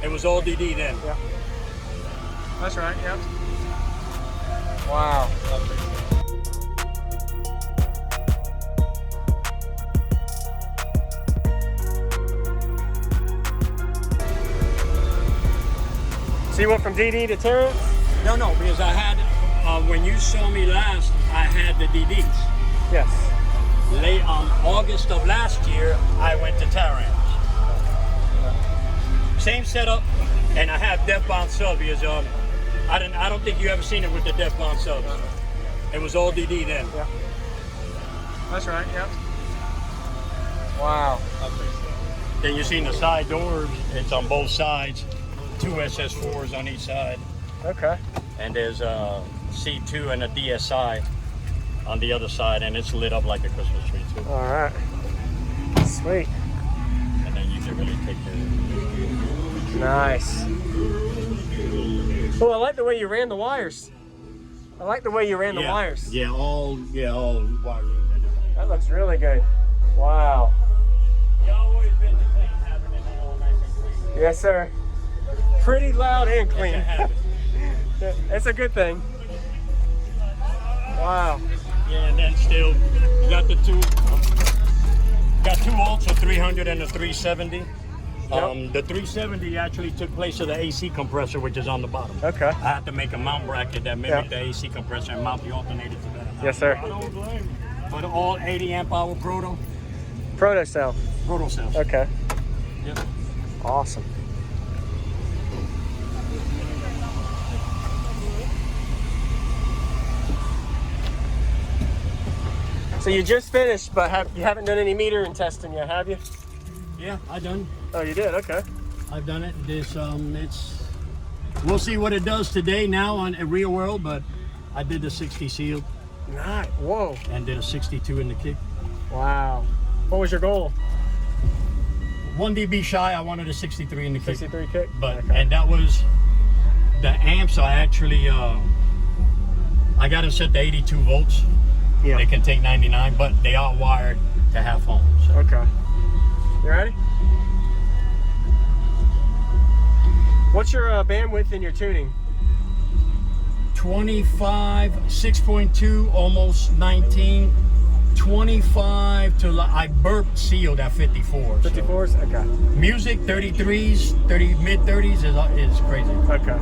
It was all DD then. Yeah. That's right, yep. Wow. So you went from DD to Taramps? No, because I had, when you saw me last, I had the DDs. Yes. Late on August of last year, I went to Taramps. Same setup, and I have Def Bonce sub because I don't think you ever seen it with the Def Bonce subs. It was all DD then. Yeah. That's right, yep. Wow. Then you seen the side doors, it's on both sides. 2 SS4s on each side. Okay. And there's a C2 and a DSI on the other side, and it's lit up like a Christmas tree too. All right. Sweet. And then you can really take the... Nice. Oh, I like the way you ran the wires. I like the way you ran the wires. Yeah, all wiring. That looks really good. Wow. You always been the thing, having it all nice and clean. Yes, sir. Pretty loud and clean. It's a habit. It's a good thing. Wow. Yeah, and then still, you got the two alts, a 300 and a 370. Yep. The 370 actually took place of the AC compressor, which is on the bottom. Okay. I had to make a mount bracket that mimicked the AC compressor and mount the alternator to that. Yes, sir. I don't blame you. For the all 80 amp hour Protocell. cells. Okay. Yep. Awesome. So you just finished, but you haven't done any meter and testing yet, have you? Yeah, I done. Oh, you did? Okay. I've done it. We'll see what it does today now on a real world, but I did the 60 sealed. Nice. Whoa. And did a 62 in the kick. Wow. What was your goal? 1 dB shy. I wanted a 63 in the kick. 63 kick? But okay. And that was the amps. I actually I got them set to 82 volts. Yeah. They can take 99, but they are wired to half ohm. So. Okay. You ready? What's your bandwidth in your tuning? 25, 6.2, almost 19. 25 to I burped sealed at 54. 54s? So. Okay. Music 33s, mid 30s is crazy. Okay.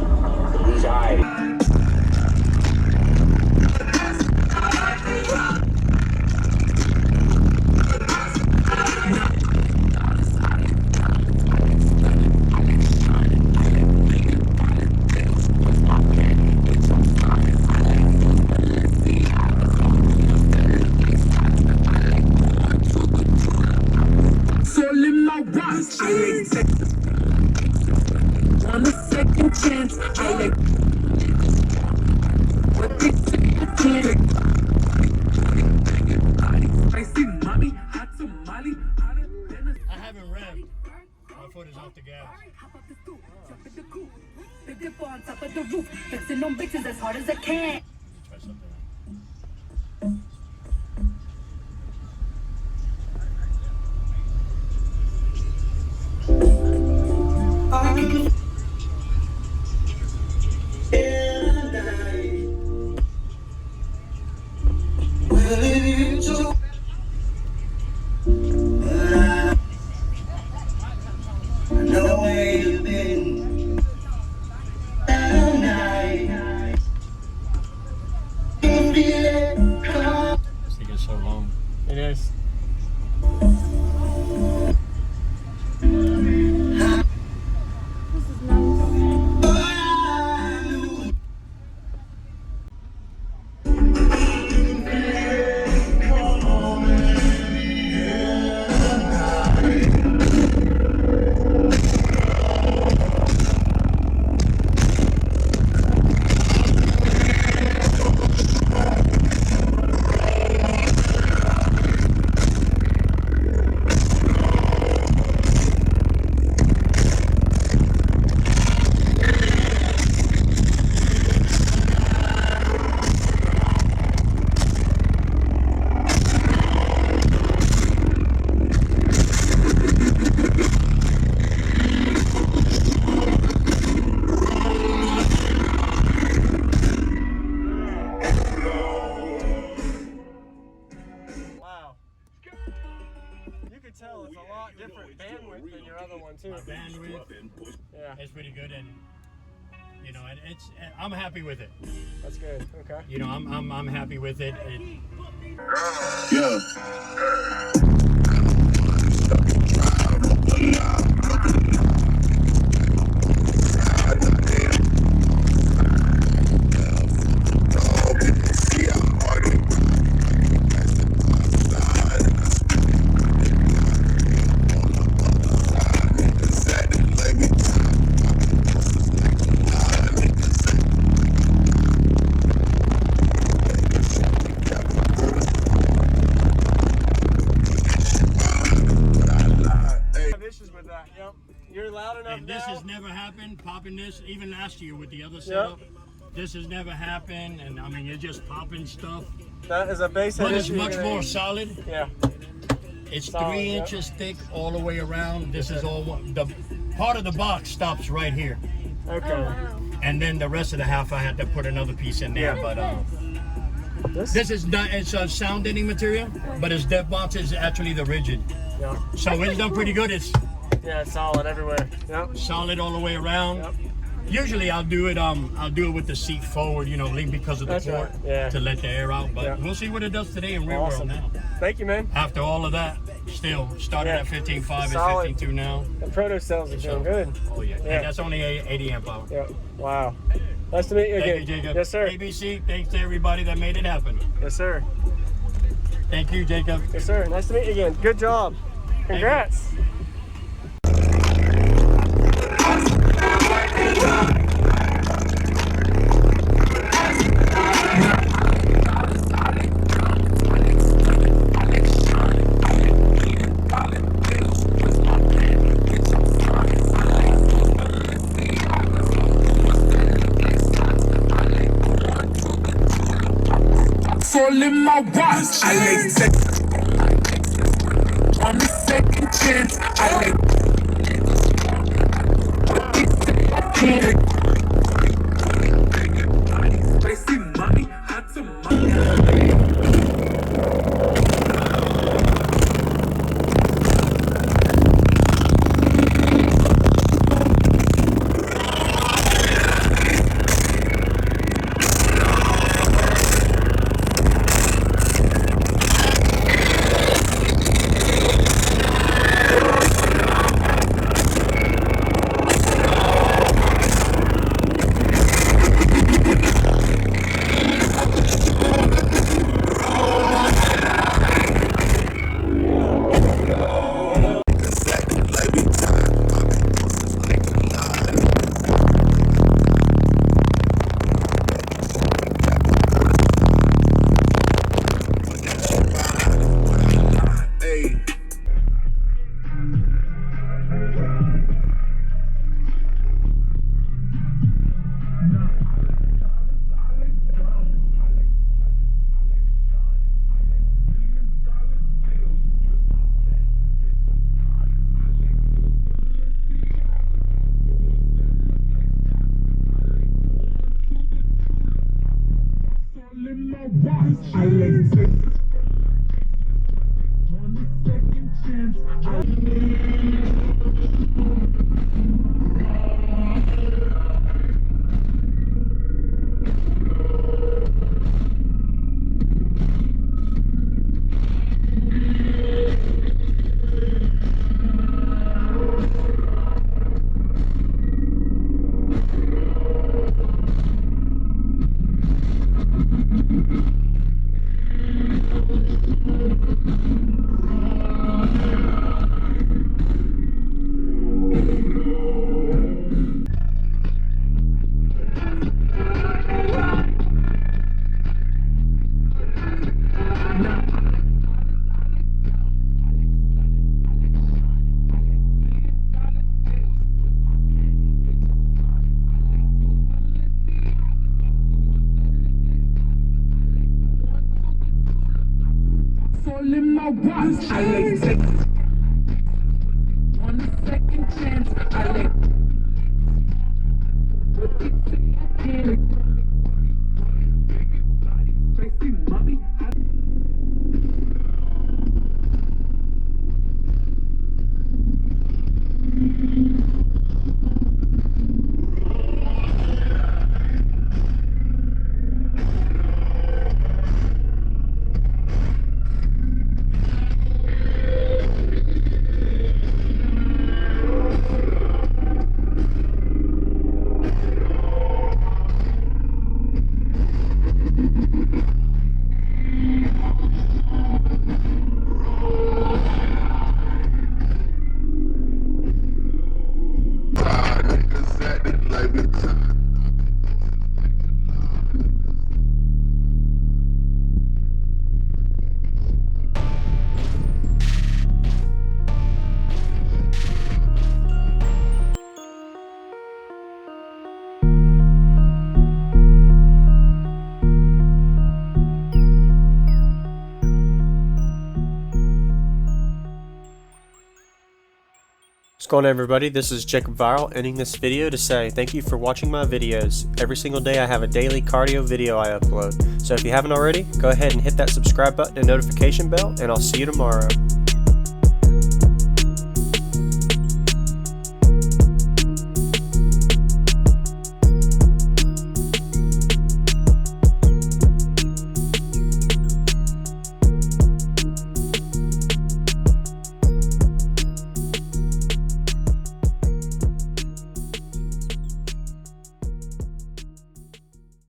On a second chance, I like what they say, mommy, hot tamale, hotter than a... I haven't revved. My foot is off the gas. Hop up the stoop, jump in the coop, the dip on top of the roof, fixing them bitches as hard as I can. Try something. This thing is so long. It is. bandwidth. Yeah. It's pretty good, and you know, and I'm happy with it. That's good. Okay. You know, I'm happy with it. Yeah. You're loud enough And this now. has never happened, popping this, even last year with the other setup. This has never happened, and I mean, you're just popping stuff. That is a bass head. But it's much more solid. Yeah. It's Solid, 3 inches thick all the way around. This is all one. The part of the box stops right here. Okay. And then the rest of the half, I had to put another piece in there. Yeah. But this is not, it's a sound deadening material, but its dead Bonce is actually the rigid. Yeah. So it's done pretty good. It's solid everywhere. Yep. solid all the way around. Yep. Usually I'll do it with the seat forward, you know, lean because of the That's port right. Yeah. to let the air out. But we'll see what it does today in real Awesome. world now. Thank you, man. After all of that, still started at 15.5, Solid. it's 15.2 now. The Protocells are doing good. Oh yeah. Yeah. And that's only 80 amp hour. Yeah. Wow. Nice to meet you again. Thank you, Jacob. Yes, sir. ABC, thanks to everybody that made it happen. Yes, sir. Thank you, Jacob. Yes, sir. Nice to meet you again. Good job. Congrats. Fall in my watch. I like sex. On the second chance, I like. Spicy money, hot some money. I like sex. On the second chance, fall in my watch. I like sex. On the second chance, I like. Spicy mommy. What's going on, everybody? This is Jacob Viral, ending this video to say thank you for watching my videos. Every single day I have a daily cardio video I upload. So if you haven't already, go ahead and hit that subscribe button and notification bell, and I'll see you tomorrow.